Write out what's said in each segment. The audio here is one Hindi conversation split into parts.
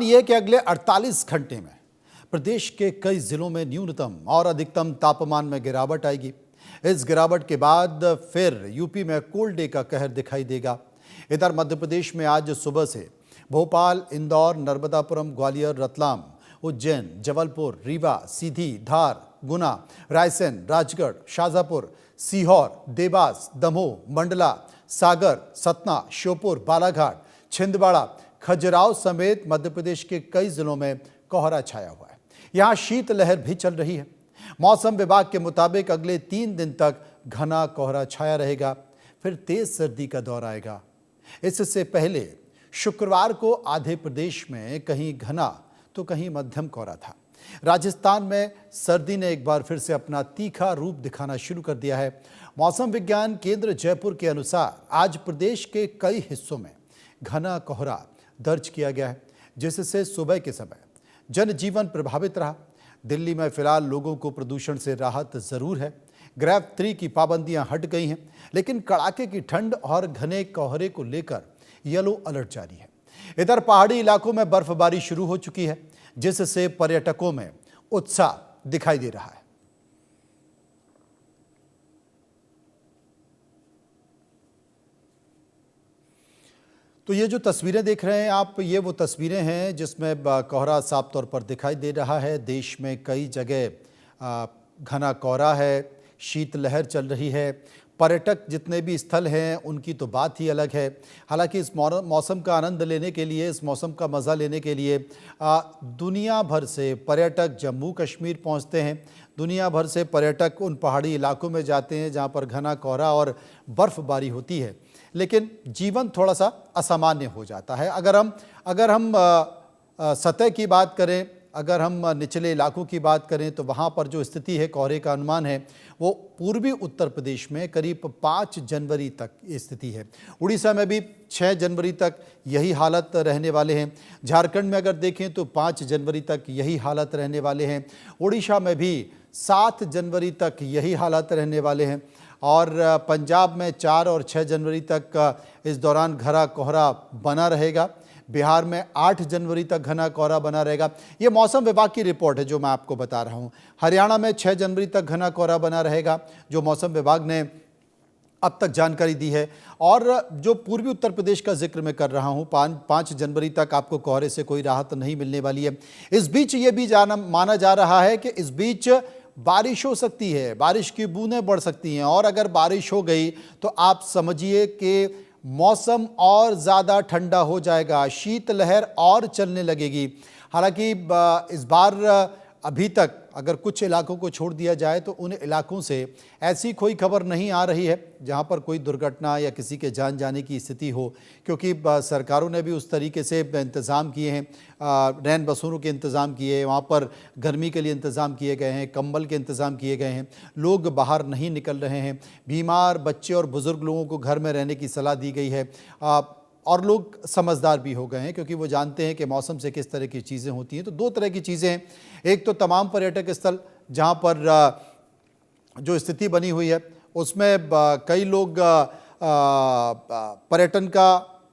ये कि अगले 48 घंटे में प्रदेश के कई जिलों में न्यूनतम और अधिकतम तापमान में गिरावट आएगी। इस गिरावट के बाद फिर यूपी में कोल्ड डे का कहर दिखाई देगा। इधर मध्य प्रदेश में आज सुबह से भोपाल, इंदौर, नर्मदापुरम, ग्वालियर, रतलाम, उज्जैन, जबलपुर, रीवा, सीधी, धार, गुना, रायसेन, राजगढ़, शाजापुर, सीहोर, देवास, दमोह, मंडला, सागर, सतना, श्योपुर, बालाघाट, छिंदवाड़ा, खजुराहो समेत मध्य प्रदेश के कई जिलों में कोहरा छाया हुआ है। यहां शीतलहर भी चल रही है। मौसम विभाग के मुताबिक अगले 3 दिन तक घना कोहरा छाया रहेगा, फिर तेज सर्दी का दौर आएगा। इससे पहले शुक्रवार को आधे प्रदेश में कहीं घना तो कहीं मध्यम कोहरा था। राजस्थान में सर्दी ने एक बार फिर से अपना तीखा रूप दिखाना शुरू कर दिया है। मौसम विज्ञान केंद्र जयपुर के अनुसार आज प्रदेश के कई हिस्सों में घना कोहरा दर्ज किया गया है, जिससे सुबह के समय जनजीवन प्रभावित रहा। दिल्ली में फिलहाल लोगों को प्रदूषण से राहत जरूर है। ग्रेड 3 की पाबंदियां हट गई हैं, लेकिन कड़ाके की ठंड और घने कोहरे को लेकर येलो अलर्ट जारी है। इधर पहाड़ी इलाकों में बर्फबारी शुरू हो चुकी है, जिससे पर्यटकों में उत्साह दिखाई दे रहा है। तो ये जो तस्वीरें देख रहे हैं आप, ये वो तस्वीरें हैं जिसमें कोहरा साफ तौर पर दिखाई दे रहा है। देश में कई जगह घना कोहरा है, शीतलहर चल रही है। पर्यटक जितने भी स्थल हैं उनकी तो बात ही अलग है। हालांकि इस मौसम का आनंद लेने के लिए, इस मौसम का मज़ा लेने के लिए दुनिया भर से पर्यटक जम्मू कश्मीर पहुंचते हैं। दुनिया भर से पर्यटक उन पहाड़ी इलाकों में जाते हैं जहां पर घना कोहरा और बर्फबारी होती है, लेकिन जीवन थोड़ा सा असामान्य हो जाता है। अगर हम सतह की बात करें, अगर हम निचले इलाकों की बात करें, तो वहाँ पर जो स्थिति है, कोहरे का अनुमान है, वो पूर्वी उत्तर प्रदेश में करीब 5 जनवरी तक ये स्थिति है। उड़ीसा में भी 6 जनवरी तक यही हालत रहने वाले हैं। झारखंड में अगर देखें तो 5 जनवरी तक यही हालत रहने वाले हैं। उड़ीसा में भी 7 जनवरी तक यही हालत रहने वाले हैं। और पंजाब में 4 और 6 जनवरी तक इस दौरान घना कोहरा बना रहेगा। बिहार में 8 जनवरी तक घना कोहरा बना रहेगा। ये मौसम विभाग की रिपोर्ट है जो मैं आपको बता रहा हूँ। हरियाणा में 6 जनवरी तक घना कोहरा बना रहेगा, जो मौसम विभाग ने अब तक जानकारी दी है। और जो पूर्वी उत्तर प्रदेश का जिक्र मैं कर रहा हूँ, 5 जनवरी तक आपको कोहरे से कोई राहत नहीं मिलने वाली है। इस बीच ये भी माना जा रहा है कि इस बीच बारिश हो सकती है, बारिश की बूंदें बढ़ सकती हैं। और अगर बारिश हो गई तो आप समझिए कि मौसम और ज़्यादा ठंडा हो जाएगा, शीतलहर और चलने लगेगी। हालांकि इस बार अभी तक अगर कुछ इलाकों को छोड़ दिया जाए तो उन इलाकों से ऐसी कोई खबर नहीं आ रही है जहां पर कोई दुर्घटना या किसी के जान जाने की स्थिति हो, क्योंकि सरकारों ने भी उस तरीके से इंतज़ाम किए हैं। रैन बसेरों के इंतज़ाम किए हैं, वहाँ पर गर्मी के लिए इंतज़ाम किए गए हैं, कंबल के इंतज़ाम किए गए हैं। लोग बाहर नहीं निकल रहे हैं। बीमार बच्चे और बुज़ुर्ग लोगों को घर में रहने की सलाह दी गई है। और लोग समझदार भी हो गए हैं, क्योंकि वो जानते हैं कि मौसम से किस तरह की चीज़ें होती हैं। तो 2 तरह की चीज़ें हैं। एक तो तमाम पर्यटक स्थल जहां पर जो स्थिति बनी हुई है उसमें कई लोग पर्यटन का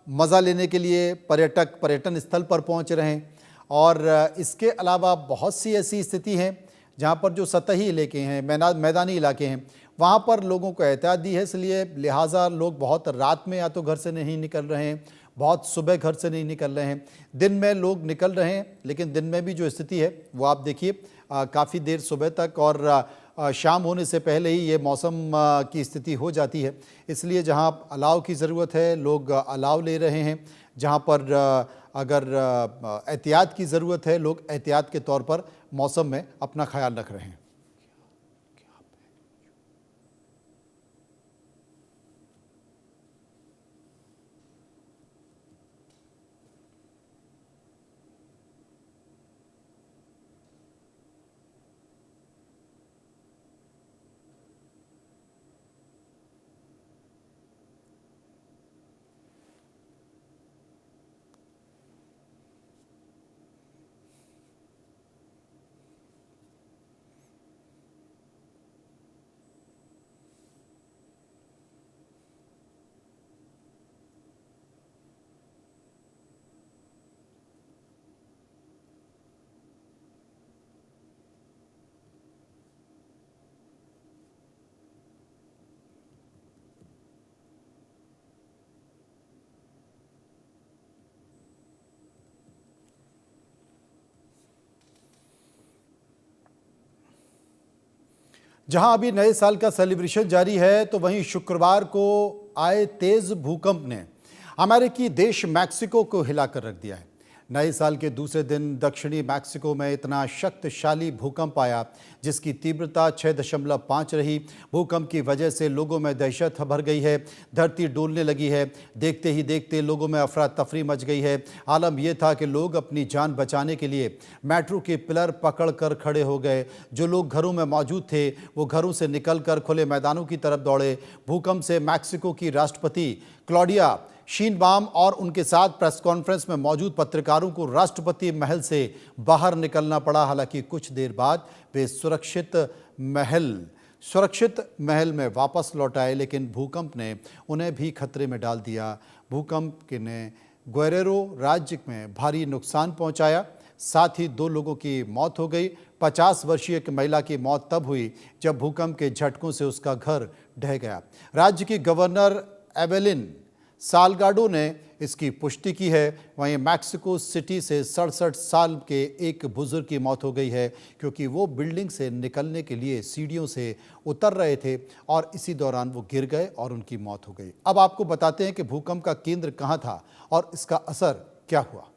मज़ा लेने के लिए पर्यटन स्थल पर पहुंच रहे हैं। और इसके अलावा बहुत सी ऐसी स्थिति हैं जहां पर जो सतही इलाके हैं, मैदानी इलाके हैं, वहाँ पर लोगों को एहतियात दी है। इसलिए लिहाजा लोग बहुत रात में या तो घर से नहीं निकल रहे हैं, बहुत सुबह घर से नहीं निकल रहे हैं। दिन में लोग निकल रहे हैं, लेकिन दिन में भी जो स्थिति है वो आप देखिए, काफ़ी देर सुबह तक और शाम होने से पहले ही ये मौसम की स्थिति हो जाती है। इसलिए जहाँ अलाव की ज़रूरत है लोग अलाव ले रहे हैं, जहाँ पर अगर एहतियात की ज़रूरत है लोग एहतियात के तौर पर मौसम में अपना ख्याल रख रहे हैं। जहां अभी नए साल का सेलिब्रेशन जारी है, तो वहीं शुक्रवार को आए तेज भूकंप ने अमेरिकी देश मैक्सिको को हिलाकर रख दिया है। नए साल के दूसरे दिन दक्षिणी मैक्सिको में इतना शक्तिशाली भूकंप आया जिसकी तीव्रता 6.5 रही। भूकंप की वजह से लोगों में दहशत भर गई है, धरती डोलने लगी है। देखते ही देखते लोगों में अफरा तफरी मच गई है। आलम यह था कि लोग अपनी जान बचाने के लिए मेट्रो के पिलर पकड़ कर खड़े हो गए। जो लोग घरों में मौजूद थे वो घरों से निकलकर खुले मैदानों की तरफ दौड़े। भूकंप से मैक्सिको की राष्ट्रपति क्लॉडिया शीनबाम और उनके साथ प्रेस कॉन्फ्रेंस में मौजूद पत्रकारों को राष्ट्रपति महल से बाहर निकलना पड़ा। हालांकि कुछ देर बाद वे सुरक्षित महल में वापस लौट आए, लेकिन भूकंप ने उन्हें भी खतरे में डाल दिया। भूकंप ने गुएरेरो राज्य में भारी नुकसान पहुंचाया, साथ ही 2 लोगों की मौत हो गई। 50 वर्षीय एक महिला की मौत तब हुई जब भूकंप के झटकों से उसका घर ढह गया। राज्य की गवर्नर एवेलिन सालगाडो ने इसकी पुष्टि की है। वहीं मैक्सिको सिटी से 67 साल के एक बुजुर्ग की मौत हो गई है, क्योंकि वो बिल्डिंग से निकलने के लिए सीढ़ियों से उतर रहे थे और इसी दौरान वो गिर गए और उनकी मौत हो गई। अब आपको बताते हैं कि भूकंप का केंद्र कहाँ था और इसका असर क्या हुआ।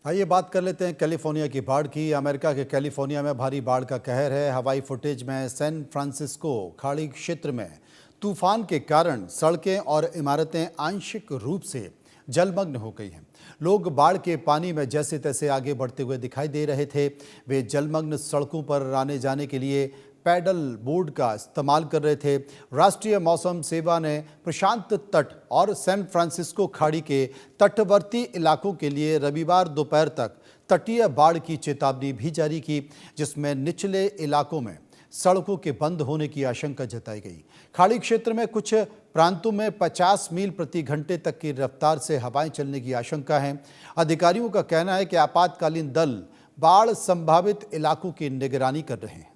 आइए बात कर लेते हैं कैलिफोर्निया की बाढ़ की। अमेरिका के कैलिफोर्निया में भारी बाढ़ का कहर है। हवाई फुटेज में सैन फ्रांसिस्को खाड़ी क्षेत्र में तूफान के कारण सड़कें और इमारतें आंशिक रूप से जलमग्न हो गई हैं। लोग बाढ़ के पानी में जैसे तैसे आगे बढ़ते हुए दिखाई दे रहे थे। वे जलमग्न सड़कों पर आने जाने के लिए पैडल बोर्ड का इस्तेमाल कर रहे थे। राष्ट्रीय मौसम सेवा ने प्रशांत तट और सैन फ्रांसिस्को खाड़ी के तटवर्ती इलाकों के लिए रविवार दोपहर तक तटीय बाढ़ की चेतावनी भी जारी की, जिसमें निचले इलाकों में सड़कों के बंद होने की आशंका जताई गई। खाड़ी क्षेत्र में कुछ प्रांतों में 50 मील प्रति घंटे तक की रफ्तार से हवाएं चलने की आशंका है। अधिकारियों का कहना है कि आपातकालीन दल बाढ़ संभावित इलाकों की निगरानी कर रहे हैं।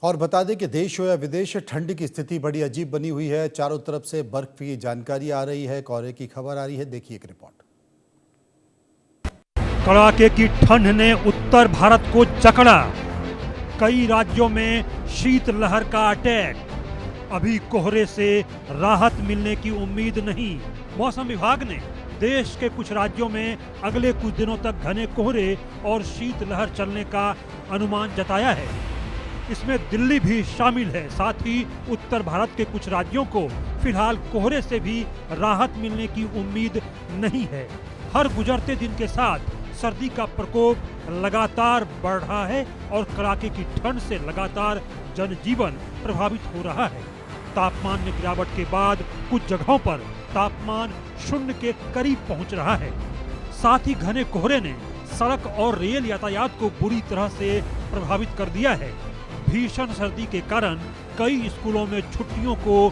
और बता दें कि देश हो या विदेश, ठंड की स्थिति बड़ी अजीब बनी हुई है। चारों तरफ से बर्फ की जानकारी आ रही है, कोहरे की खबर आ रही है। देखिए एक रिपोर्ट। कड़ाके की ठंड ने उत्तर भारत को जकड़ा। कई राज्यों में शीतलहर का अटैक। अभी कोहरे से राहत मिलने की उम्मीद नहीं। मौसम विभाग ने देश के कुछ राज्यों में अगले कुछ दिनों तक घने कोहरे और शीतलहर चलने का अनुमान जताया है। इसमें दिल्ली भी शामिल है। साथ ही उत्तर भारत के कुछ राज्यों को फिलहाल कोहरे से भी राहत मिलने की उम्मीद नहीं है। हर गुजरते दिन के साथ सर्दी का प्रकोप लगातार बढ़ रहा है और कड़ाके की ठंड से लगातार जनजीवन प्रभावित हो रहा है। तापमान में गिरावट के बाद कुछ जगहों पर तापमान शून्य के करीब पहुंच रहा है। साथ ही घने कोहरे ने सड़क और रेल यातायात को बुरी तरह से प्रभावित कर दिया है। भीषण सर्दी के कारण कई स्कूलों में छुट्टियों को